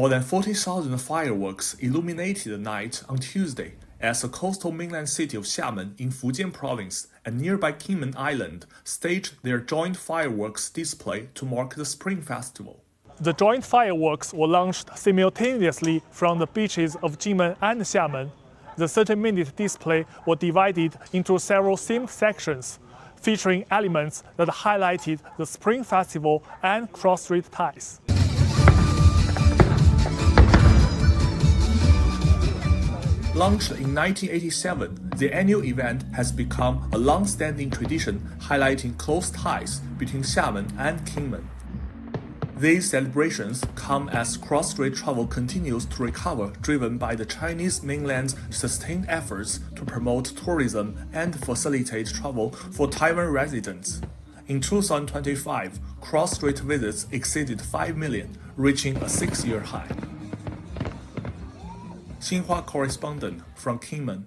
More than 40,000 fireworks illuminated the night on Tuesday as the coastal mainland city of Xiamen in Fujian province and nearby Kinmen Island staged their joint fireworks display to mark the Spring Festival. The joint fireworks were launched simultaneously from the beaches of Kinmen and Xiamen. The 30-minute display was divided into several themed sections, featuring elements that highlighted the Spring Festival and Cross-Strait ties. Launched in 1987, the annual event has become a long-standing tradition highlighting close ties between Xiamen and Kinmen. These celebrations come as cross-strait travel continues to recover, driven by the Chinese mainland's sustained efforts to promote tourism and facilitate travel for Taiwan residents. In 2025, cross-strait visits exceeded 5 million, reaching a 6-year high. Xinhua correspondent from Kinmen.